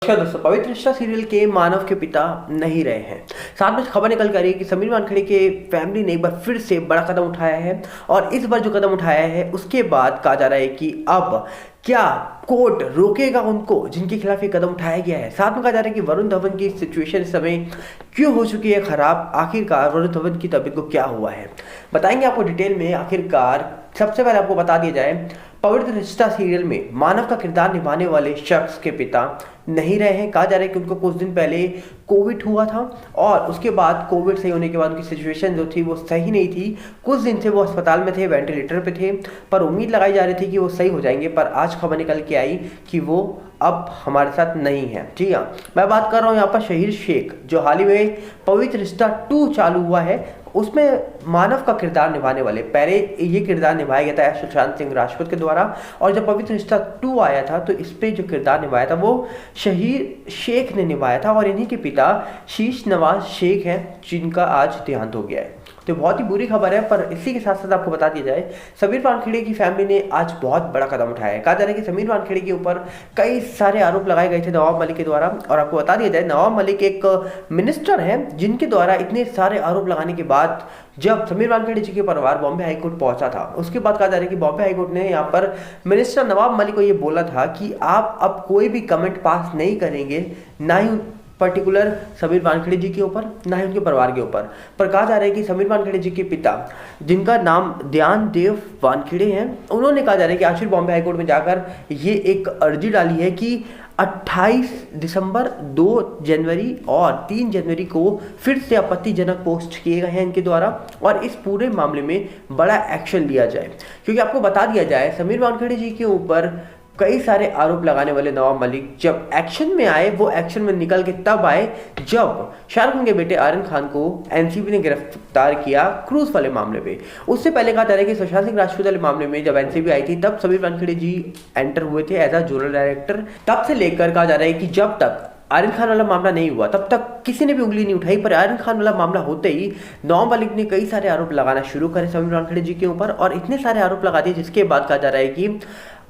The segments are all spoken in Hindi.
नमस्कार दोस्तों, पवित्र रिश्ता सीरियल के मानव के पिता नहीं रहे हैं। साथ में खबर निकल कर रही है कि समीर वानखेड़े के फैमिली ने एक बार फिर से बड़ा कदम उठाया है और इस बार जो कदम उठाया है उसके बाद कहा जा रहा है कि अब क्या कोर्ट रोकेगा उनको जिनके खिलाफ ये कदम उठाया गया है। साथ में कहा जा रहा है कि वरुण धवन की सिचुएशन इस समय क्यों हो चुकी है खराब, आखिरकार वरुण धवन की तबीयत को क्या हुआ है बताएंगे आपको डिटेल में। आखिरकार सबसे पहले आपको बता दिया जाए, पवित्र रिश्ता सीरियल में मानव का किरदार निभाने वाले शख्स के पिता नहीं रहे हैं। कहा जा रहा है कि उनको कुछ दिन पहले कोविड हुआ था और उसके बाद कोविड सही होने के बाद उनकी सिचुएशन जो थी वो सही नहीं थी। कुछ दिन से वो अस्पताल में थे, वेंटिलेटर पे थे, पर उम्मीद लगाई जा रही थी कि वो सही हो जाएंगे। पर आज खबर निकल के आई कि वो अब हमारे साथ नहीं है। जी हाँ, मैं बात कर रहा हूँ यहाँ पर शहीर शेख, जो हाल ही में पवित्र रिश्ता 2 चालू हुआ है उसमें मानव का किरदार निभाने वाले। पहले ये किरदार निभाया गया था सुशांत सिंह राजपूत के द्वारा और जब पवित्र रिश्ता 2 आया था तो इस पे जो किरदार निभाया था वो शहीर शेख ने निभाया था और इन्हीं के पिता शीश नवाज शेख हैं जिनका आज देहांत हो गया है। तो बहुत ही बुरी खबर है, पर इसी के साथ साथ आपको बता दिया जाए, समीर वानखेड़े की फैमिली ने आज बहुत बड़ा कदम उठाया है। कहा जा रहा है कि समीर वानखेड़े के ऊपर कई सारे आरोप लगाए गए थे नवाब मलिक के द्वारा। और आपको बता दिया जाए, नवाब मलिक एक मिनिस्टर हैं जिनके द्वारा इतने सारे आरोप लगाने के बाद जब समीर वानखेड़े जी के परिवार बॉम्बे हाईकोर्ट पहुंचा था, उसके बाद कहा जा रहा है कि बॉम्बे हाईकोर्ट ने यहाँ पर मिनिस्टर नवाब मलिक को ये बोला था कि आप अब कोई भी कमेंट पास नहीं करेंगे, ना ही पर्टिकुलर समीर वानखेड़े जी के ऊपर, ना ही उनके परिवार के ऊपर। पर कहा जा रहा है कि समीर वानखेड़े जी के पिता, जिनका नाम ध्यान देव वानखेड़े हैं, उन्होंने कहा जा रहा है कि आज फिर बॉम्बे हाईकोर्ट में जाकर ये एक अर्जी डाली है कि 28 दिसंबर, 2 जनवरी और 3 जनवरी को फिर से आपत्तिजनक पोस्ट किए गए हैं इनके द्वारा और इस पूरे मामले में बड़ा एक्शन लिया जाए। क्योंकि आपको बता दिया जाए, समीर वानखेड़े जी के ऊपर कई सारे आरोप लगाने वाले नवाब मलिक जब एक्शन में आए, वो एक्शन में निकल के तब आए जब शाहरुख खान के बेटे आर्यन खान को एनसीबी ने गिरफ्तार किया क्रूज वाले मामले पे। उससे पहले कहा जा रहा है कि सुशांत सिंह राजपूत वाले मामले में जब एनसीबी आई थी तब समीर वानखेड़े जी एंटर हुए थे एज अ जोनल डायरेक्टर। तब से लेकर कहा जा रहा है कि जब तक आर्यन खान वाला मामला नहीं हुआ तब तक किसी ने भी उंगली नहीं उठाई, पर आर्यन खान वाला मामला होते ही नवाब मलिक ने कई सारे आरोप लगाना शुरू करे समीर वानखेड़े जी के ऊपर और इतने सारे आरोप लगा दिए जिसके बाद कहा जा रहा है कि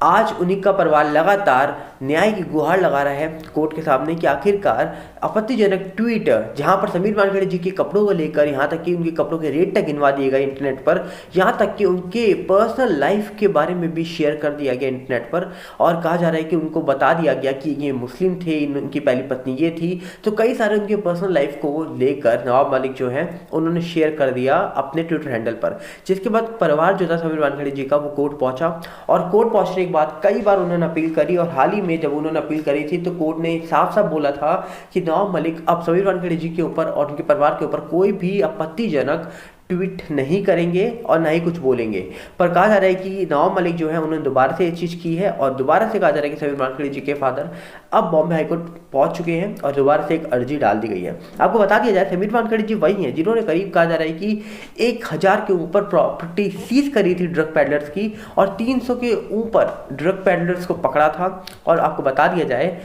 आज उन्हीं का परिवार लगातार न्याय की गुहार लगा रहा है कोर्ट के सामने कि आखिरकार आपत्तिजनक ट्वीट जहां पर समीर वानखेड़े जी के कपड़ों को लेकर यहां तक कि उनके कपड़ों के रेट तक गिनवा दिए गए इंटरनेट पर, यहां तक कि उनके पर्सनल लाइफ के बारे में भी शेयर कर दिया गया इंटरनेट पर और कहा जा रहा है कि उनको बता दिया गया कि ये मुस्लिम थे, उनकी पहली पत्नी ये थी। तो कई सारे उनके पर्सनल लाइफ को लेकर नवाब मलिक जो है उन्होंने शेयर कर दिया अपने ट्विटर हैंडल पर, जिसके बाद परिवार जो था समीर वानखेड़े जी का वो कोर्ट पहुंचा और कोर्ट पहुंचने बाद कई बार उन्होंने अपील करी और हाल ही में जब उन्होंने अपील करी थी तो कोर्ट ने साफ साफ बोला था कि नवाब मलिक अब समीर वानखेड़े जी के ऊपर और उनके परिवार के ऊपर कोई भी आपत्तिजनक ट्वीट नहीं करेंगे और ना ही कुछ बोलेंगे। पर कहा जा रहा है कि नवाब मलिक जो है उन्होंने दोबारा से ये चीज़ की है और दोबारा से कहा जा रहा है कि समीर वानखेड़े जी के फादर अब बॉम्बे हाईकोर्ट पहुंच चुके हैं और दोबारा से एक अर्जी डाल दी गई है। आपको बता दिया जाए, समीर वानखेड़े जी वही हैं जिन्होंने करीब कहा जा रहा है कि 1000 के ऊपर प्रॉपर्टी सीज करी थी ड्रग पैडलर्स की और 300 के ऊपर ड्रग पैडलर्स को पकड़ा था। और आपको बता दिया जाए,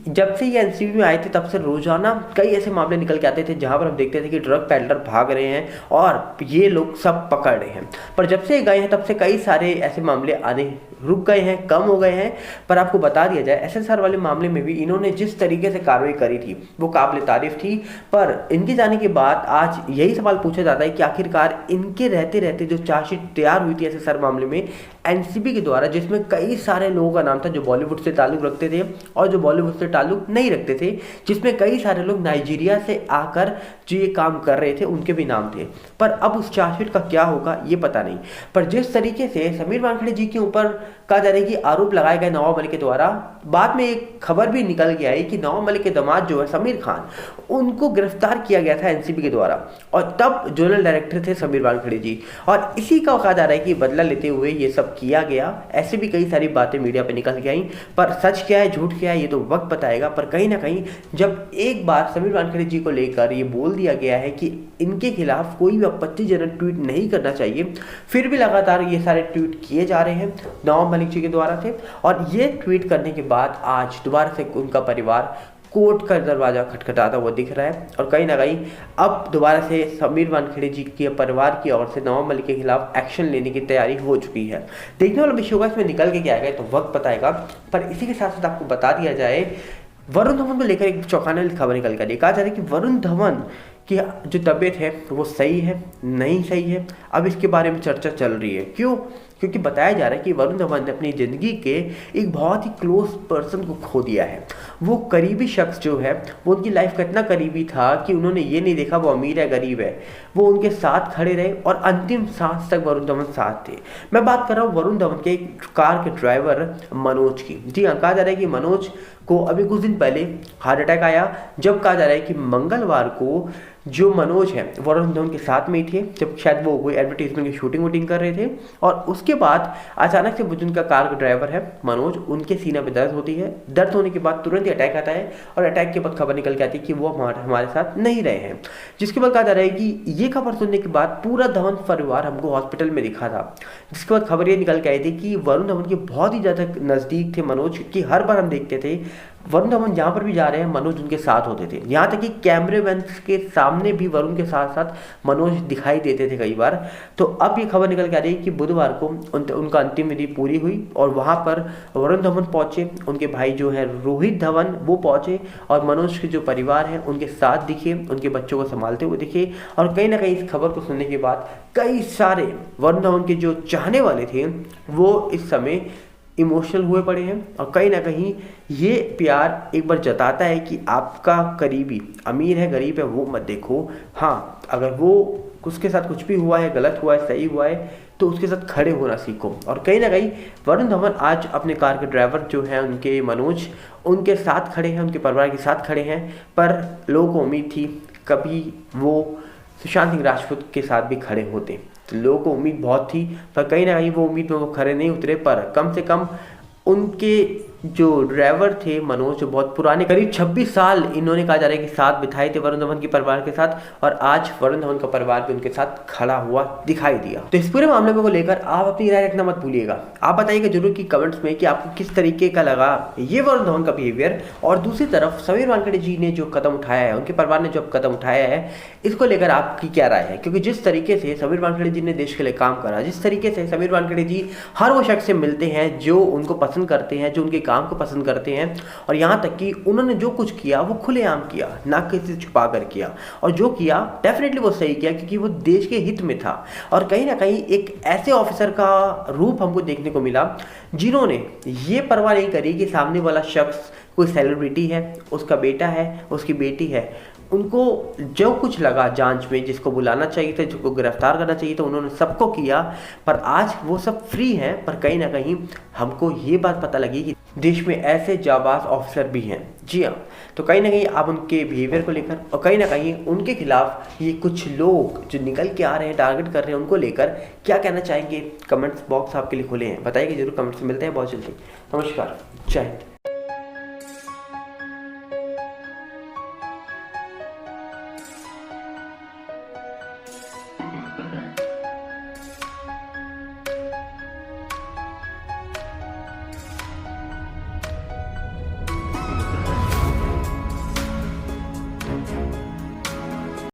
जब से ये एनसीबी में आए थे तब से रोजाना कई ऐसे मामले निकल के आते थे जहां पर हम देखते थे कि ड्रग पैडलर भाग रहे हैं और ये लोग सब पकड़ रहे हैं। पर जब से गए हैं तब से कई सारे ऐसे मामले आने रुक गए हैं, कम हो गए हैं। पर आपको बता दिया जाए, एसएसआर वाले मामले में भी इन्होंने जिस तरीके से कार्रवाई करी थी वो काबिल तारीफ थी। पर इनके जाने के बाद आज यही सवाल पूछा जाता है कि आखिरकार इनके रहते रहते जो चार्जशीट तैयार हुई थी एसएसआर मामले में एनसीबी के द्वारा, जिसमें कई सारे लोगों का नाम था जो बॉलीवुड से ताल्लुक रखते थे और जो बॉलीवुड से ताल्लुक नहीं रखते थे, जिसमें कई सारे लोग नाइजीरिया से आकर जो ये काम कर रहे थे उनके भी नाम थे। पर अब उस चार्जशीट का क्या होगा ये पता नहीं। पर जिस तरीके से समीर वानखेड़े जी के ऊपर कहा जा रहा है कि आरोप लगाए गए नवाब मलिक के द्वारा, बाद में एक खबर भी निकल के आई कि नवाब मलिक के दामाद जो है समीर खान, उनको गिरफ्तार किया गया था एनसीबी के द्वारा और तब जोनल डायरेक्टर थे समीर वानखेड़े जी और इसी का कहा जा रहा है कि बदला लेते हुए ये सब किया गया। ऐसे भी कई सारी बातें मीडिया पे निकल के आई, पर सच क्या है झूठ क्या है ये तो वक्त बताएगा। पर कहीं ना कहीं जब एक बार समीर वानखेड़े जी को लेकर ये बोल दिया गया है कि इनके खिलाफ कोई भी आपत्तिजनक ट्वीट नहीं करना चाहिए, फिर भी लगातार ये सारे ट्वीट किए जा रहे हैं नवाब मलिक जी के द्वारा थे और ये ट्वीट करने के बाद आज दोबारा से उनका परिवार कोर्ट का दरवाजा खटखटाता हुआ दिख रहा है और कहीं ना कहीं अब दोबारा से समीर वानखेड़े जी के परिवार की ओर से नवाब मलिक के खिलाफ एक्शन लेने की तैयारी हो चुकी है। देखने वाला विषय होगा इसमें निकल के क्या आएगा तो वक्त बताएगा। पर इसी के साथ साथ आपको बता दिया जाए, वरुण धवन को लेकर एक चौंकाने वाली खबर निकल कर आई। कहा जा रहा है कि वरुण धवन की जो तबीयत है वो सही है नहीं सही है, अब इसके बारे में चर्चा चल रही है। क्यों? क्योंकि बताया जा रहा है कि वरुण धवन ने अपनी ज़िंदगी के एक बहुत ही क्लोज पर्सन को खो दिया है। वो करीबी शख्स जो है वो उनकी लाइफ का इतना करीबी था कि उन्होंने ये नहीं देखा वो अमीर है गरीब है, वो उनके साथ खड़े रहे और अंतिम सांस तक वरुण धवन साथ थे। मैं बात कर रहा हूँ वरुण धवन के एक कार के ड्राइवर मनोज की। जी हाँ, कहा जा रहा है कि मनोज को अभी कुछ दिन पहले हार्ट अटैक आया, जब कहा जा रहा है कि मंगलवार को जो मनोज है वरुण धवन के साथ में ही थे, जब शायद वो कोई एडवर्टीजमेंट की शूटिंग वूटिंग कर रहे थे, और उसके बाद अचानक से जो उनका कार का ड्राइवर है मनोज, उनके सीना पे दर्द होती है। दर्द होने के बाद तुरंत ही अटैक आता है और अटैक के बाद खबर निकल के आती है कि वो हमारे साथ नहीं रहे हैं। जिसके बाद कहा जा रहा है कि ये खबर सुनने के बाद पूरा धवन परिवार हमको हॉस्पिटल में दिखा था। जिसके बाद खबर ये निकल के आई थी कि वरुण धवन के बहुत ही ज़्यादा नज़दीक थे मनोज, कि हर बार हम देखते थे वरुण धवन जहाँ पर भी जा रहे हैं मनोज उनके साथ होते थे। यहाँ तक कि कैमरे मैन के सामने भी वरुण के साथ साथ मनोज दिखाई देते थे कई बार। तो अब ये खबर निकल के आ रही है कि बुधवार को उनका अंतिम विधि पूरी हुई और वहाँ पर वरुण धवन पहुँचे, उनके भाई जो है रोहित धवन वो पहुँचे और मनोज के जो परिवार है उनके साथ दिखे, उनके बच्चों को संभालते हुए दिखे। और कहीं ना कहीं इस खबर को सुनने के बाद कई सारे वरुण धवन के जो चाहने वाले थे वो इस समय इमोशनल हुए पड़े हैं। और कहीं ना कहीं ये प्यार एक बार जताता है कि आपका करीबी अमीर है गरीब है वो मत देखो, हाँ अगर वो उसके साथ कुछ भी हुआ है, गलत हुआ है, सही हुआ है, तो उसके साथ खड़े होना सीखो। और कहीं ना कहीं वरुण धवन आज अपने कार के ड्राइवर जो हैं उनके मनोज, उनके साथ खड़े हैं, उनके परिवार के साथ खड़े हैं। पर लोगों को उम्मीद थी कभी वो सुशांत सिंह राजपूत के साथ भी खड़े होते, तो लोगों को उम्मीद बहुत थी, पर कहीं ना कहीं वो उम्मीद में वो खड़े नहीं उतरे। पर कम से कम उनके जो ड्राइवर थे मनोज, जो बहुत पुराने, करीब 26 साल इन्होंने कहा जा रहा है कि साथ बिताए थे वरुण धवन के परिवार के साथ, और आज वरुण धवन का परिवार भी उनके साथ खड़ा हुआ दिखाई दिया। तो इस पूरे मामले को लेकर आप अपनी राय रखना मत भूलिएगा। आप बताइएगा जरूर कि कमेंट्स में कि आपको किस तरीके का लगा ये वरुण धवन का बिहेवियर। और दूसरी तरफ समीर वानखेड़े जी ने जो कदम उठाया है, उनके परिवार ने जो कदम उठाया है, इसको लेकर आपकी क्या राय है? क्योंकि जिस तरीके से समीर वानखेड़े जी ने देश के लिए काम करा, जिस तरीके से समीर वानखेड़े जी हर वो शख्स से मिलते हैं जो उनको पसंद करते हैं, जो उनके काम को पसंद करते हैं, और यहाँ तक कि उन्होंने जो कुछ किया वो खुलेआम किया, ना किसी से छुपा कर किया, और जो किया डेफिनेटली वो सही किया क्योंकि वो देश के हित में था। और कहीं ना कहीं एक ऐसे ऑफिसर का रूप हमको देखने को मिला जिन्होंने ये परवाह नहीं करी कि सामने वाला शख्स कोई सेलिब्रिटी है, उसका बेटा है, उसकी बेटी है, उनको जो कुछ लगा जांच में, जिसको बुलाना चाहिए था, जिसको गिरफ्तार करना चाहिए था, उन्होंने सबको किया। पर आज वो सब फ्री हैं। पर कहीं ना कहीं हमको ये बात पता लगी कि देश में ऐसे जाबाज ऑफिसर भी हैं। जी हाँ, तो कहीं ना कहीं आप उनके बिहेवियर को लेकर और कहीं ना कहीं उनके खिलाफ ये कुछ लोग जो निकल के आ रहे हैं, टारगेट कर रहे हैं, उनको लेकर क्या कहना चाहेंगे? कमेंट्स बॉक्स आपके लिए खुले हैं, बताइए जरूर। कमेंट्स में मिलते हैं बहुत जल्दी। नमस्कार, जय हिंद।